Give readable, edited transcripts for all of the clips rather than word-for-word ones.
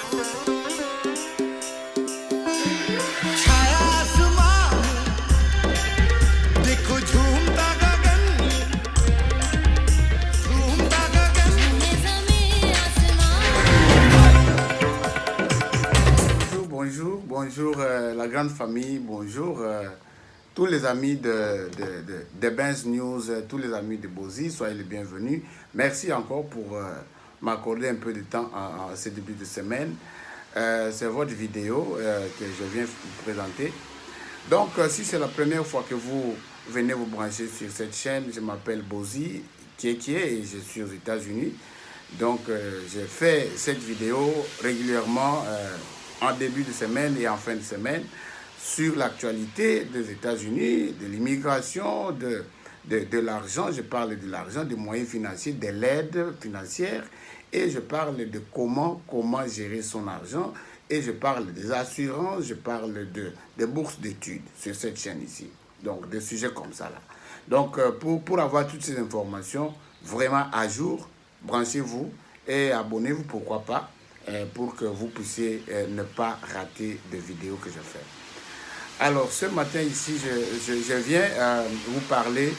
छाया आसमान देखो झूमता गगन Bonjour, bonjour la grande famille, bonjour tous les amis de Benz News, tous les amis de Bozi, soyez les bienvenus. Merci encore pour m'accorder un peu de temps en ce début de semaine. C'est votre vidéo que je viens vous présenter. Donc, si c'est la première fois que vous venez vous brancher sur cette chaîne, je m'appelle Bozi Kiekie et je suis aux États-Unis. Donc, je fais cette vidéo régulièrement en début de semaine et en fin de semaine sur l'actualité des États-Unis, de l'immigration, de l'argent. Je parle de l'argent, des moyens financiers, de l'aide financière et je parle de comment gérer son argent et je parle des assurances, je parle des bourses d'études sur cette chaîne ici. Donc, des sujets comme ça là. Donc, pour avoir toutes ces informations vraiment à jour, branchez-vous et abonnez-vous, pourquoi pas, pour que vous puissiez ne pas rater de vidéos que je fais. Alors, ce matin ici, je viens vous parler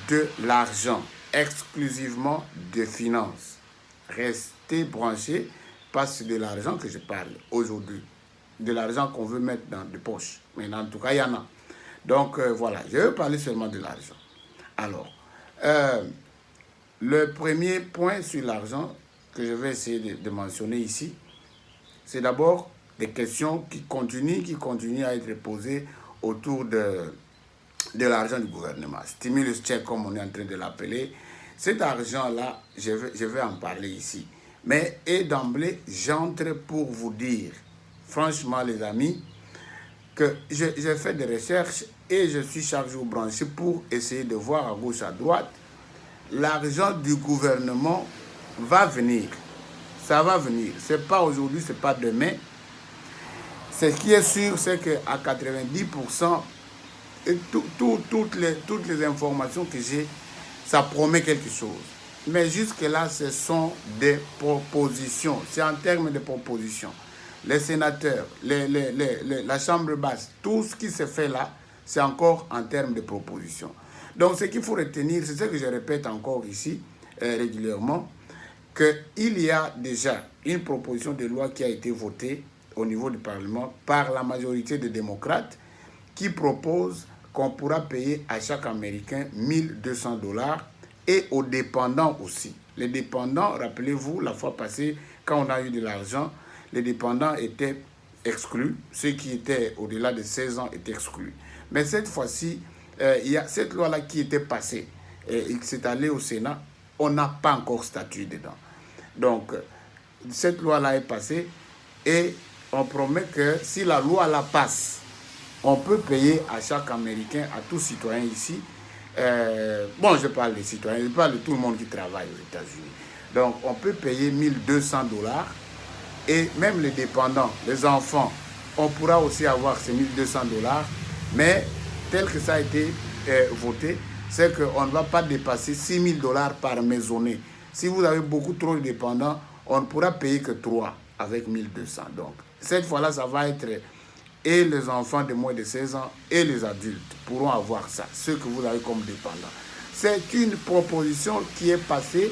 de l'argent, exclusivement de finances. Restez branchés, parce que c'est de l'argent que je parle aujourd'hui. De l'argent qu'on veut mettre dans des poches. Mais en tout cas, il y en a. Donc, voilà, je vais parler seulement de l'argent. Alors, le premier point sur l'argent que je vais essayer de mentionner ici, c'est d'abord des questions qui continuent à être posées autour de l'argent du gouvernement. Stimulus check, comme on est en train de l'appeler. Cet argent-là, je vais en parler ici. Mais, et d'emblée, j'entre pour vous dire, franchement les amis, que j'ai fait des recherches et je suis chaque jour branché pour essayer de voir à gauche, à droite, l'argent du gouvernement va venir. Ça va venir. Ce n'est pas aujourd'hui, ce n'est pas demain. Ce qui est sûr, c'est qu'à 90%, toutes les informations que j'ai, ça promet quelque chose. Mais jusque-là, ce sont des propositions. C'est en termes de propositions. Les sénateurs, la Chambre basse, tout ce qui se fait là, c'est encore en termes de propositions. Donc, ce qu'il faut retenir, c'est ce que je répète encore ici, régulièrement, qu'il y a déjà une proposition de loi qui a été votée au niveau du Parlement par la majorité des démocrates qui propose qu'on pourra payer à chaque Américain 1200 $ et aux dépendants aussi. Les dépendants, rappelez-vous, la fois passée, quand on a eu de l'argent, les dépendants étaient exclus. Ceux qui étaient au-delà de 16 ans étaient exclus. Mais cette fois-ci, il y a cette loi-là qui était passée et qui s'est allée au Sénat. On n'a pas encore statué dedans. Donc, cette loi-là est passée et on promet que si la loi la passe, on peut payer à chaque Américain, à tout citoyen ici. Bon, je parle des citoyens, je parle de tout le monde qui travaille aux États-Unis. Donc, on peut payer 1200 $ et même les dépendants, les enfants, on pourra aussi avoir ces 1200 $. Mais tel que ça a été voté, c'est qu'on ne va pas dépasser 6000 $ par maisonnée. Si vous avez beaucoup trop de dépendants, on ne pourra payer que 3 avec 1200. Donc, cette fois-là, ça va être et les enfants de moins de 16 ans et les adultes pourront avoir ça, ceux que vous avez comme dépendants. C'est une proposition qui est passée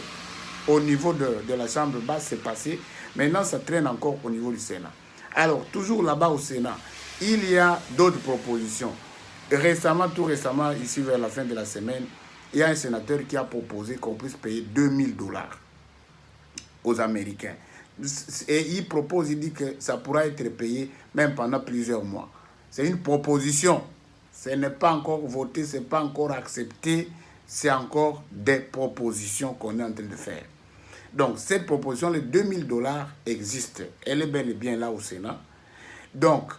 au niveau de la Chambre basse, c'est passé. Maintenant, ça traîne encore au niveau du Sénat. Alors, toujours là-bas au Sénat, il y a d'autres propositions. Récemment, tout récemment, ici vers la fin de la semaine, il y a un sénateur qui a proposé qu'on puisse payer 2000 $ aux Américains. Et il propose, il dit que ça pourra être payé même pendant plusieurs mois. C'est une proposition. Ce n'est pas encore voté, ce n'est pas encore accepté. C'est encore des propositions qu'on est en train de faire. Donc, cette proposition, les 2000 $ existe. Elle est bel et bien là au Sénat. Donc,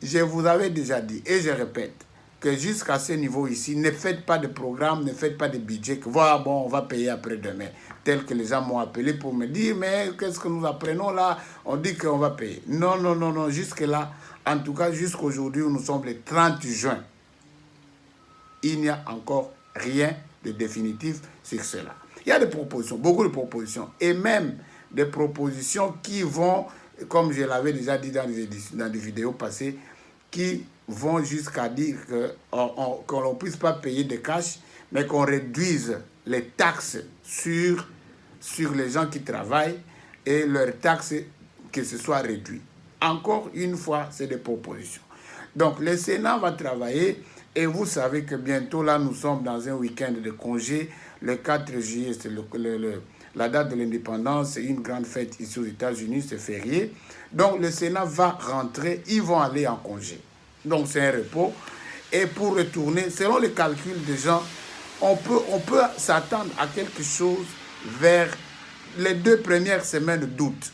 je vous avais déjà dit, et je répète, que jusqu'à ce niveau ici, ne faites pas de programme, ne faites pas de budget, que voilà, bon, on va payer après-demain. Tel que les gens m'ont appelé pour me dire, mais qu'est-ce que nous apprenons là? On dit qu'on va payer. Non, non, non, non, jusque-là, en tout cas, jusqu'aujourd'hui, nous sommes le 30 juin. Il n'y a encore rien de définitif sur cela. Il y a des propositions, beaucoup de propositions, et même des propositions qui vont comme je l'avais déjà dit dans des vidéos passées, qui vont jusqu'à dire qu'on ne puisse pas payer de cash, mais qu'on réduise les taxes sur les gens qui travaillent et leurs taxes, que ce soit réduit. Encore une fois, c'est des propositions. Donc, le Sénat va travailler et vous savez que bientôt, là, nous sommes dans un week-end de congé. Le 4 juillet, c'est la date de l'indépendance, c'est une grande fête ici aux États-Unis, c'est férié. Donc, le Sénat va rentrer, ils vont aller en congé. Donc, c'est un repos. Et pour retourner, selon les calculs des gens, on peut s'attendre à quelque chose vers les 2 premières semaines d'août.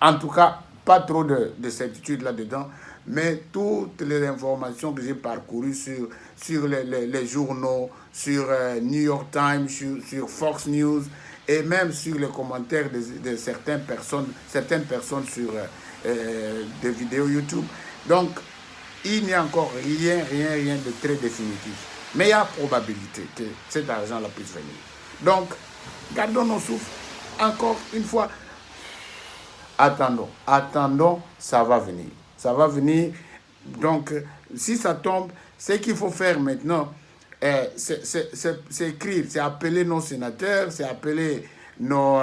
En tout cas, pas trop de certitude là-dedans, mais toutes les informations que j'ai parcourues sur les journaux, sur New York Times, sur Fox News, et même sur les commentaires de certaines personnes sur des vidéos YouTube. Donc, il n'y a encore rien de très définitif. Mais il y a probabilité que cet argent-là puisse venir. Donc, gardons nos souffles. Encore une fois, attendons, ça va venir. Ça va venir. Donc, si ça tombe, ce qu'il faut faire maintenant, c'est écrire, c'est appeler nos sénateurs, c'est appeler nos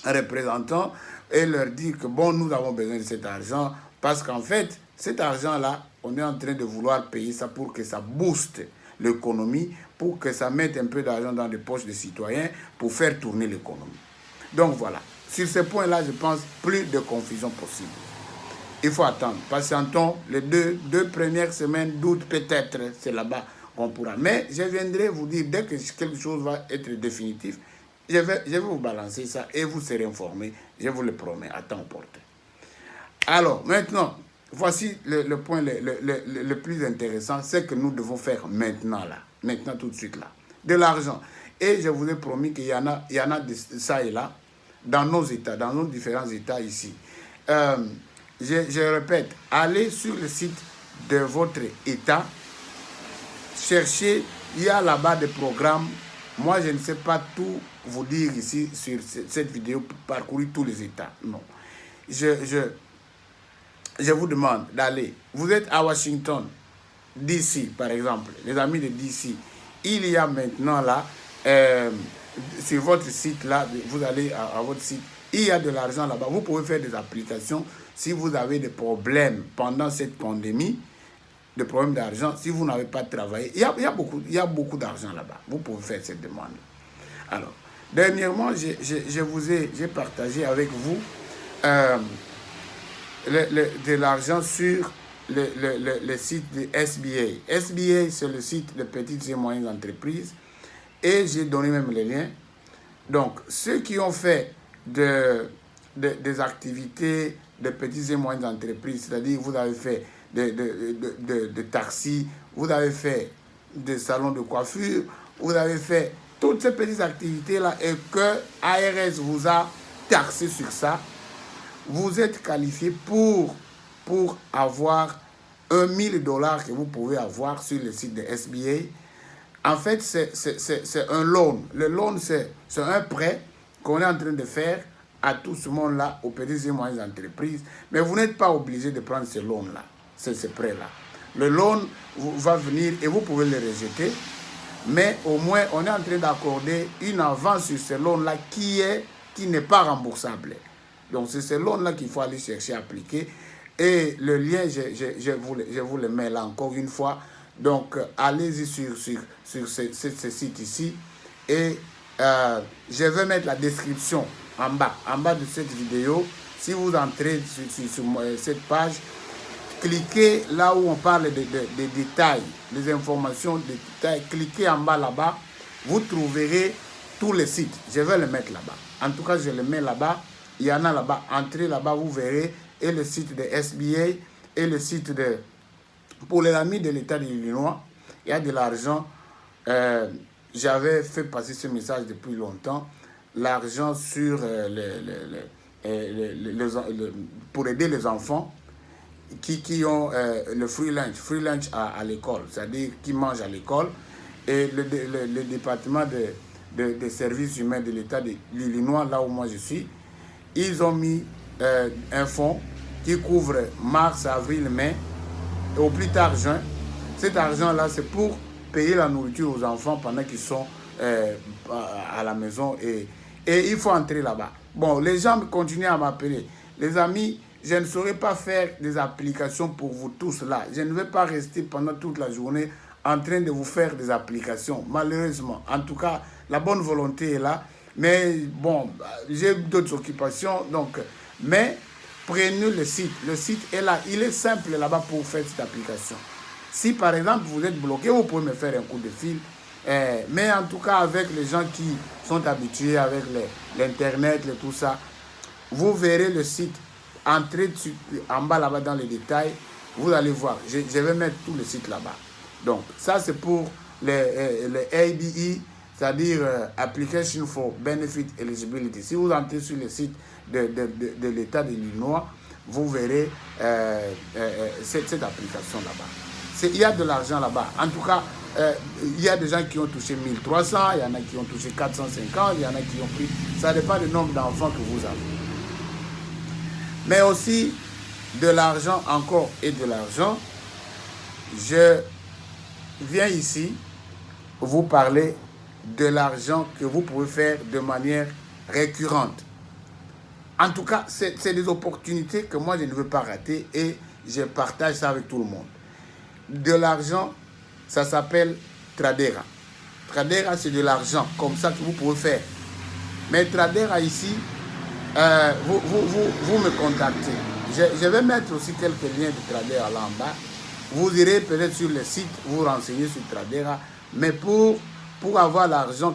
représentants et leur dire que bon, nous avons besoin de cet argent parce qu'en fait, cet argent-là, on est en train de vouloir payer ça pour que ça booste l'économie, pour que ça mette un peu d'argent dans les poches des citoyens pour faire tourner l'économie. Donc voilà, sur ce point-là, je pense plus de confusion possible. Il faut attendre, patientons les deux premières semaines d'août peut-être, c'est là-bas qu'on pourra. Mais je viendrai vous dire, dès que quelque chose va être définitif, je vais vous balancer ça et vous serez informés, je vous le promets, à temps porté. Alors, maintenant, voici le point le plus intéressant, c'est que nous devons faire maintenant, là, maintenant tout de suite, là, de l'argent. Et je vous ai promis qu'il y en a de ça et là, dans nos États, dans nos différents États ici. Je répète, allez sur le site de votre État, cherchez, il y a là-bas des programmes. Moi, je ne sais pas tout vous dire ici sur cette vidéo, parcourir tous les États. Non. Je vous demande d'aller. Vous êtes à Washington, DC, par exemple, les amis de DC. Il y a maintenant là, sur votre site là, vous allez à votre site, il y a de l'argent là-bas. Vous pouvez faire des applications si vous avez des problèmes pendant cette pandémie, des problèmes d'argent, si vous n'avez pas travaillé. Il y a beaucoup d'argent là-bas. Vous pouvez faire cette demande. Alors, dernièrement, j'ai partagé avec vous de l'argent sur le site de SBA. SBA, c'est le site de petites et moyennes entreprises. Et j'ai donné même les liens. Donc, ceux qui ont fait des activités de petites et moyennes entreprises, c'est-à-dire vous avez fait de taxis, vous avez fait des salons de coiffure, vous avez fait toutes ces petites activités-là et que ARS vous a taxé sur ça, vous êtes qualifié pour avoir $1 000 que vous pouvez avoir sur le site de SBA. En fait, c'est un loan. Le loan, c'est un prêt qu'on est en train de faire à tout ce monde-là, aux petites et moyennes entreprises. Mais vous n'êtes pas obligé de prendre ce loan-là, ce prêt-là. Le loan va venir et vous pouvez le rejeter. Mais au moins, on est en train d'accorder une avance sur ce loan-là qui n'est pas remboursable. Donc, c'est ce loan-là qu'il faut aller chercher à appliquer. Et le lien, je vous le mets là encore une fois. Donc, allez-y sur ce site ici. Et je vais mettre la description en bas de cette vidéo. Si vous entrez sur cette page, cliquez là où on parle des détails, des informations, des détails. Cliquez en bas là-bas. Vous trouverez tous les sites. Je vais le mettre là-bas. En tout cas, je le mets là-bas. Il y en a là-bas. Entrez là-bas, vous verrez. Et le site de SBA et le site de... Pour les amis de l'État de l'Illinois, il y a de l'argent. J'avais fait passer ce message depuis longtemps. L'argent sur pour aider les enfants qui ont le free lunch à l'école, c'est-à-dire qui mangent à l'école. Et le département des services humains de l'État de l'Illinois, là où moi je suis, ils ont mis un fonds qui couvre mars, avril, mai, et au plus tard juin. Cet argent-là, c'est pour payer la nourriture aux enfants pendant qu'ils sont à la maison et il faut entrer là-bas. Bon, les gens continuent à m'appeler. Les amis, je ne saurais pas faire des applications pour vous tous là. Je ne vais pas rester pendant toute la journée en train de vous faire des applications, malheureusement. En tout cas, la bonne volonté est là. Mais bon, j'ai d'autres occupations. Donc, mais prenez le site. Le site est là. Il est simple là-bas pour faire cette application. Si par exemple vous êtes bloqué, vous pouvez me faire un coup de fil. Mais en tout cas, avec les gens qui sont habitués avec l'Internet et tout ça, vous verrez le site. Entrez en bas là-bas dans les détails. Vous allez voir. Je vais mettre tout le site là-bas. Donc, ça c'est pour les ABE, c'est-à-dire Application for Benefit Eligibility. Si vous entrez sur le site de l'État de l'Illinois, vous verrez cette application là-bas. Il y a de l'argent là-bas. En tout cas, il y a des gens qui ont touché 1300, il y en a qui ont touché 450, il y en a qui ont pris... Ça dépend du nombre d'enfants que vous avez. Mais aussi, de l'argent encore et de l'argent. Je viens ici vous parler de l'argent que vous pouvez faire de manière récurrente. En tout cas, c'est des opportunités que moi, je ne veux pas rater et je partage ça avec tout le monde. De l'argent, ça s'appelle Tradera. Tradera, c'est de l'argent, comme ça que vous pouvez faire. Mais Tradera ici, vous me contactez. Je vais mettre aussi quelques liens de Tradera là en bas. Vous irez peut-être sur le site, vous renseigner sur Tradera. Mais pour avoir l'argent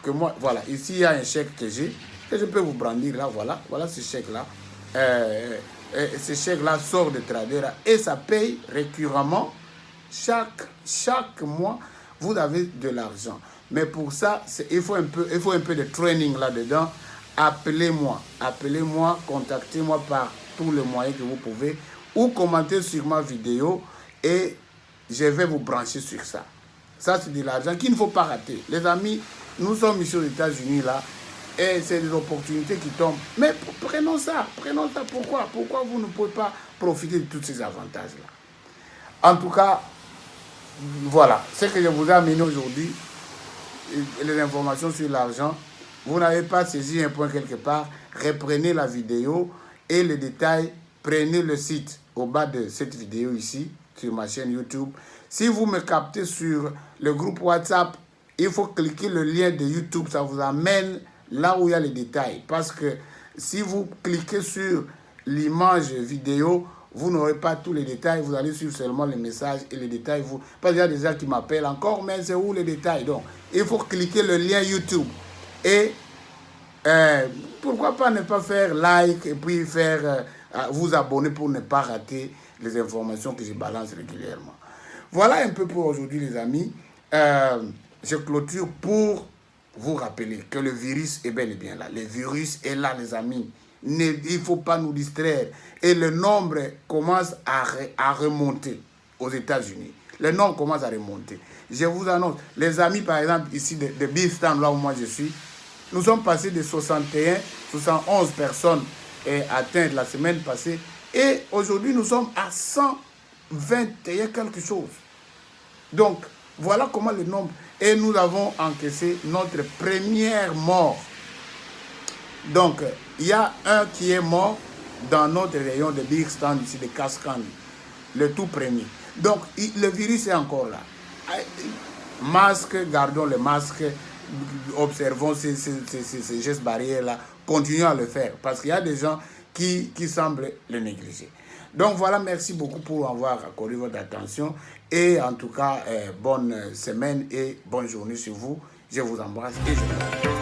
que moi, voilà, ici il y a un chèque que j'ai, que je peux vous brandir là, voilà ce chèque-là. Ce chèque-là sort de Tradera et ça paye récurremment. Chaque mois, vous avez de l'argent. Mais pour ça, il faut un peu de training là-dedans. Appelez-moi, contactez-moi par tous les moyens que vous pouvez ou commentez sur ma vidéo et je vais vous brancher sur ça. Ça, c'est de l'argent qu'il ne faut pas rater. Les amis, nous sommes ici aux États-Unis là et c'est des opportunités qui tombent. Mais prenons ça. Pourquoi vous ne pouvez pas profiter de tous ces avantages-là? En tout cas, voilà, ce que je vous ai amené aujourd'hui, les informations sur l'argent. Vous n'avez pas saisi un point quelque part, reprenez la vidéo et les détails, prenez le site au bas de cette vidéo ici, sur ma chaîne YouTube. Si vous me captez sur le groupe WhatsApp, il faut cliquer le lien de YouTube, ça vous amène là où il y a les détails. Parce que si vous cliquez sur l'image vidéo, vous n'aurez pas tous les détails, vous allez suivre seulement les messages et les détails. Parce qu'il y a des gens qui m'appellent encore, mais c'est où les détails? Donc, il faut cliquer le lien YouTube. Et pourquoi pas ne pas faire like et puis vous abonner pour ne pas rater les informations que je balance régulièrement. Voilà un peu pour aujourd'hui les amis. Je clôture pour vous rappeler que le virus est bel et bien là. Le virus est là les amis. Il ne faut pas nous distraire. Et le nombre commence à remonter aux États-Unis. Le nombre commence à remonter. Je vous annonce, les amis par exemple ici de Boston, là où moi je suis, nous sommes passés de 61, 71 personnes atteintes la semaine passée. Et aujourd'hui, nous sommes à 121 quelque chose. Donc, voilà comment le nombre... Et nous avons encaissé notre première mort. Donc, il y a un qui est mort dans notre rayon de Big Stand, ici, de Cascade. Le tout premier. Donc, le virus est encore là. Masque, gardons le masque. Observons ces gestes barrières-là, continuons à le faire, parce qu'il y a des gens qui semblent le négliger. Donc voilà, merci beaucoup pour avoir accordé votre attention, et en tout cas, bonne semaine et bonne journée sur vous. Je vous embrasse et je vous remercie.